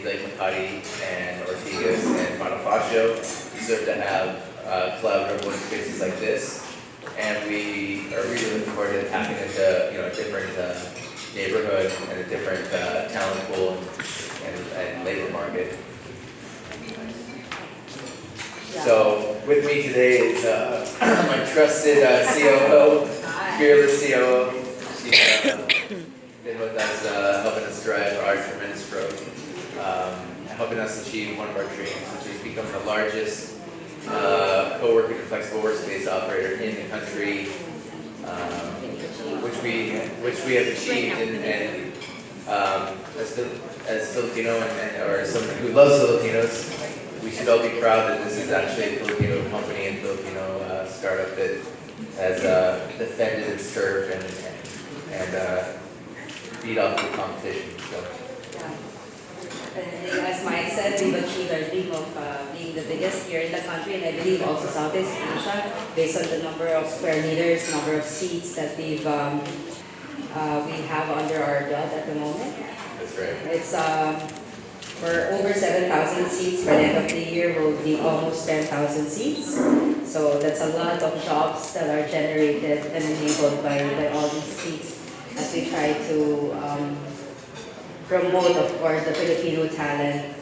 like Makati and Ortigas and Bonifacio deserve to have collaborative workspaces like this. And we are really looking forward to tapping into a different neighborhood and a different talent pool and labor market. Yeah. So with me today is my trusted COO, fearless COO. She's been with us, helping us drive our tremendous growth, helping us achieve one of our dreams, which is becoming the largest co-working and flexible workspace operator in the country, which we have achieved. And as Filipino or as someone who loves Filipinos, we should all be proud that this is actually a Filipino company and Filipino startup that has defended its turf and beat off the competition. So. Yeah. As Mike said, we've achieved our dream of being the biggest here in the country, and I believe also Southeast Asia, based on the number of square meters, number of seats that we have under our belt at the moment. That's right. It's we're over 7,000 seats. By the end of the year, we'll be almost 10,000 seats. So that's a lot of jobs that are generated and enabled by all these seats as we try to promote, of course, the Filipino talent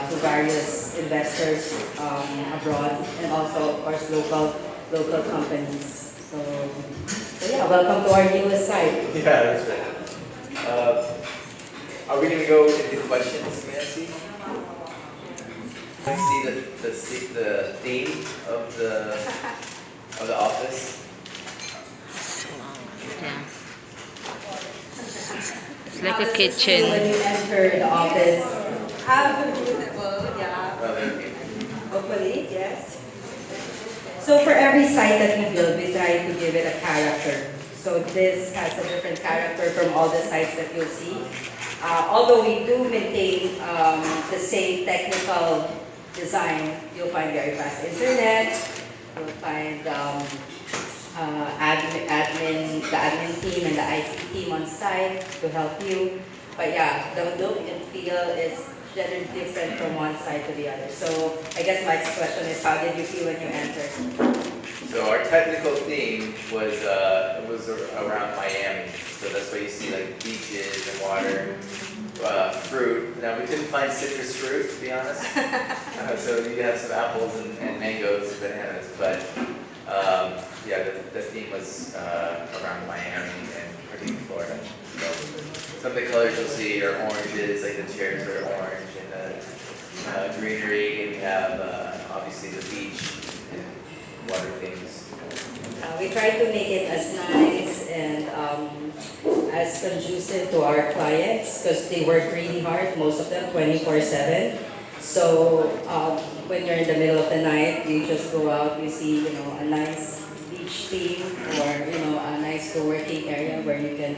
to various investors abroad, and also, of course, local companies. So yeah, welcome to our newest site. Yeah, that's right. Are we going to go into questions, Nancy? Let's see the theme of the office. Yeah. It's like a kitchen. When you enter the office, how beautiful, yeah. Well, thank you. Hopefully, yes. So for every site that we build, we try to give it a character. So this has a different character from all the sites that you'll see. Although we do maintain the same technical design, you'll find very fast internet, you'll find the admin team and the IT team on site to help you. But yeah, the look and feel is generally different from one side to the other. So I guess Mike's question is, how did you feel when you entered? So our technical theme was around Miami. So that's why you see like beaches and water, fruit. Now we couldn't find citrus fruit, to be honest. So you have some apples and mangoes and bananas. But yeah, the theme was around Miami and particularly Florida. So some of the colors you'll see are oranges, like the chairs are orange, and the greenery, and we have obviously the beach and water themes. We try to make it as nice and as conducive to our clients because they work really hard, most of them 24/7. So when you're in the middle of the night, you just go out, you see a nice beach theme or a nice co-working area where you can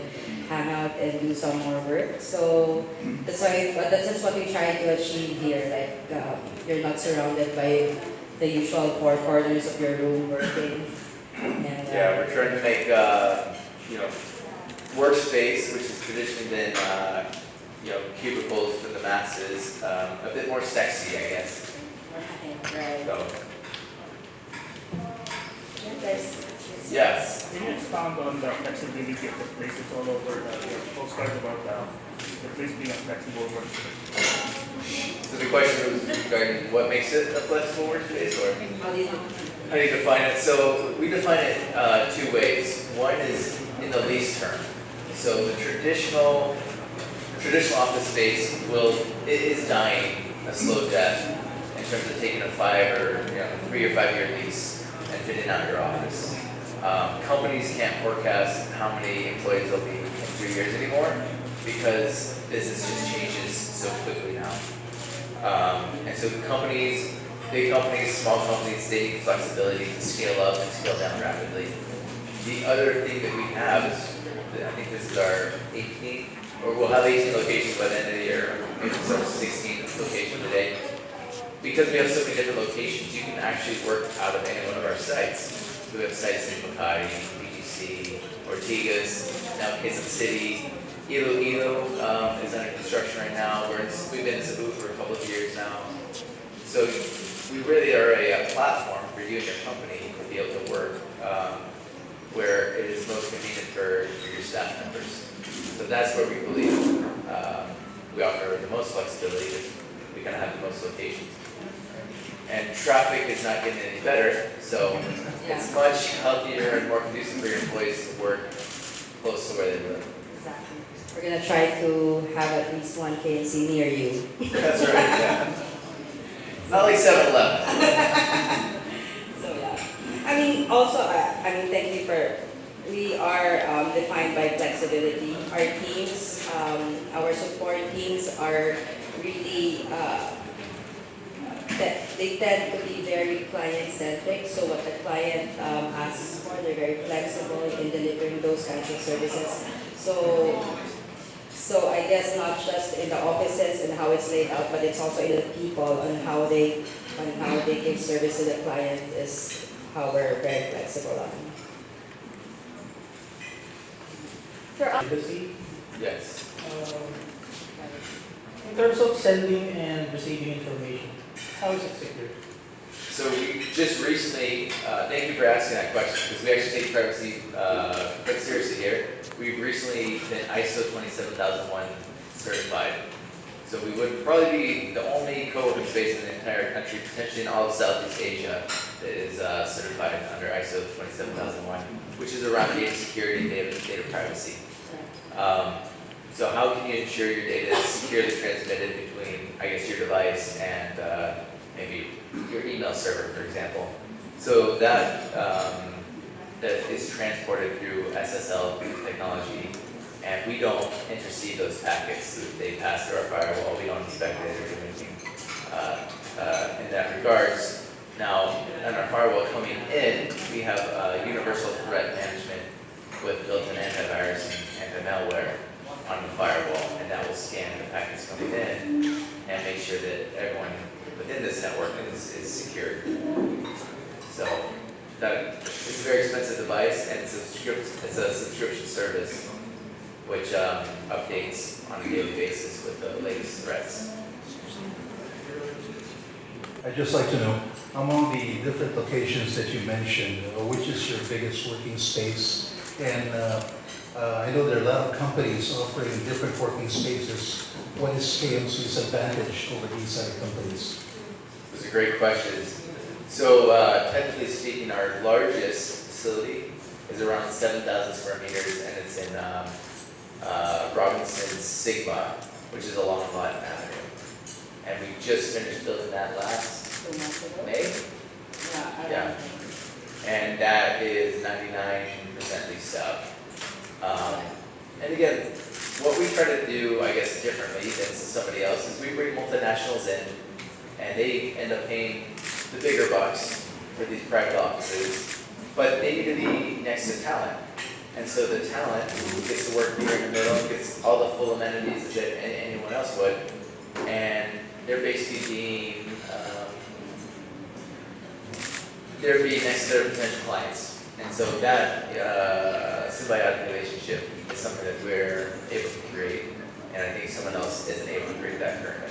hang out and do some more work. So that's what we try to achieve here. Like you're not surrounded by the usual four corners of your room working. And, Yeah, we're trying to make workspace, which has traditionally been cubicles for the masses, a bit more sexy, I guess. Right. So, Yes. Can you expound on the flexibility of the places all over the postcard about the place being a flexible workspace? So the question was regarding what makes it a flexible workspace, or How do you do? how do you define it? So we define it two ways. One is in the lease term. So the traditional office space is dying a slow death in terms of taking a 3 or 5 year lease and fitting out your office. Companies can't forecast how many employees they'll be in 3 years anymore because business just changes so quickly now. And so companies, big companies, small companies, they need flexibility to scale up and scale down rapidly. The other thing that we have is, I think this is our 18th, or we'll have 18 locations by the end of the year, maybe some 16 locations today. Because we have so many different locations, you can actually work out of any one of our sites. We have sites in Makati, BGC, Ortigas, now Quezon City, Ilo is under construction right now. We've been in Cebu for a couple of years now. So we really are a platform for you and your company to be able to work where it is most convenient for your staff members. So that's where we believe we offer the most flexibility because we kind of have the most locations. And traffic is not getting any better, so it's much healthier and more conducive for your employees to work close to where they live. Exactly. We're gonna try to have at least one KMC near you. That's right, yeah. Not like 7-Eleven. So yeah. I mean, also, thank you for, we are defined by flexibility. Our teams, our support teams are really, they tend to be very client-centric. So what the client asks for, they're very flexible in delivering those kinds of services. So I guess not just in the offices and how it's laid out, but it's also in the people on how they give service to the client is how we're very flexible on. Privacy. Yes. In terms of sending and receiving information, how is it secure? So we just recently, thank you for asking that question, because we actually take privacy quite seriously here. We've recently been ISO 27001 certified. So we would probably be the only co-working space in the entire country, potentially in all of Southeast Asia, that is certified under ISO 27001, which is around data security, data privacy. So how can you ensure your data is securely transmitted between, I guess, your device and maybe your email server, for example? So that that is transported through SSL technology, and we don't intercede those packets. They pass through our firewall. We don't inspect it or do anything in that regards. Now, on our firewall coming in, we have universal threat management with built-in antivirus and anti-malware on the firewall, and that will scan the packets coming in and make sure that everyone within this network is secure. So it's a very expensive device, and it's a subscription service which updates on a daily basis with the latest threats. I'd just like to know, among the different locations that you mentioned, which is your biggest working space? And I know there are a lot of companies offering different working spaces. What is KMC's advantage over these other companies? Those are great questions. So technically speaking, our largest facility is around 7,000 square meters, and it's in Robinson Sigma, which is along Latin Avenue. And we just finished building that last May. Yeah. And that is 99% leased out. And again, what we try to do, I guess, differently than somebody else is we bring multinationals in, and they end up paying the bigger bucks for these private offices, but they need to be next to talent. And so the talent gets to work here in the middle, gets all the full amenities that anyone else would, and they're basically being next to their potential clients. And so that symbiotic relationship is something that we're able to create, and I think someone else isn't able to create that currently.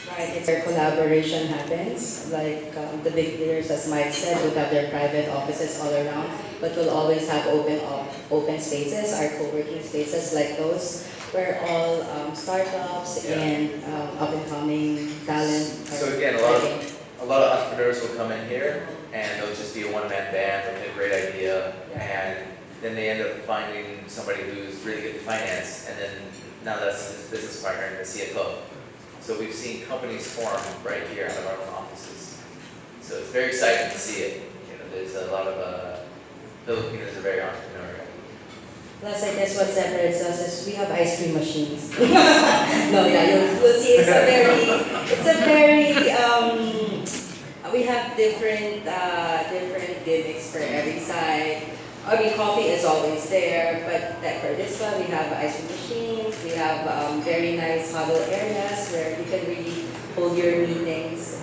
Right, it's where collaboration happens. Like the big players, as Mike said, would have their private offices all around, but we'll always have open spaces, our co-working spaces like those, where all startups and up-and-coming talent. So again, a lot of entrepreneurs will come in here, and they'll just be a one-man band with a great idea, and then they end up finding somebody who's really good at finance, and then now that's his business partner and the CFO. So we've seen companies form right here out of our own offices. So it's very exciting to see it. You know, there's a lot of Filipinos are very entrepreneurial. Plus, I guess what separates us is we have ice cream machines. No, yeah, you'll see it's a very, we have different gimmicks for every side. I mean, coffee is always there, but for this one, we have ice cream machines, we have very nice huddle areas where you can really hold your meetings.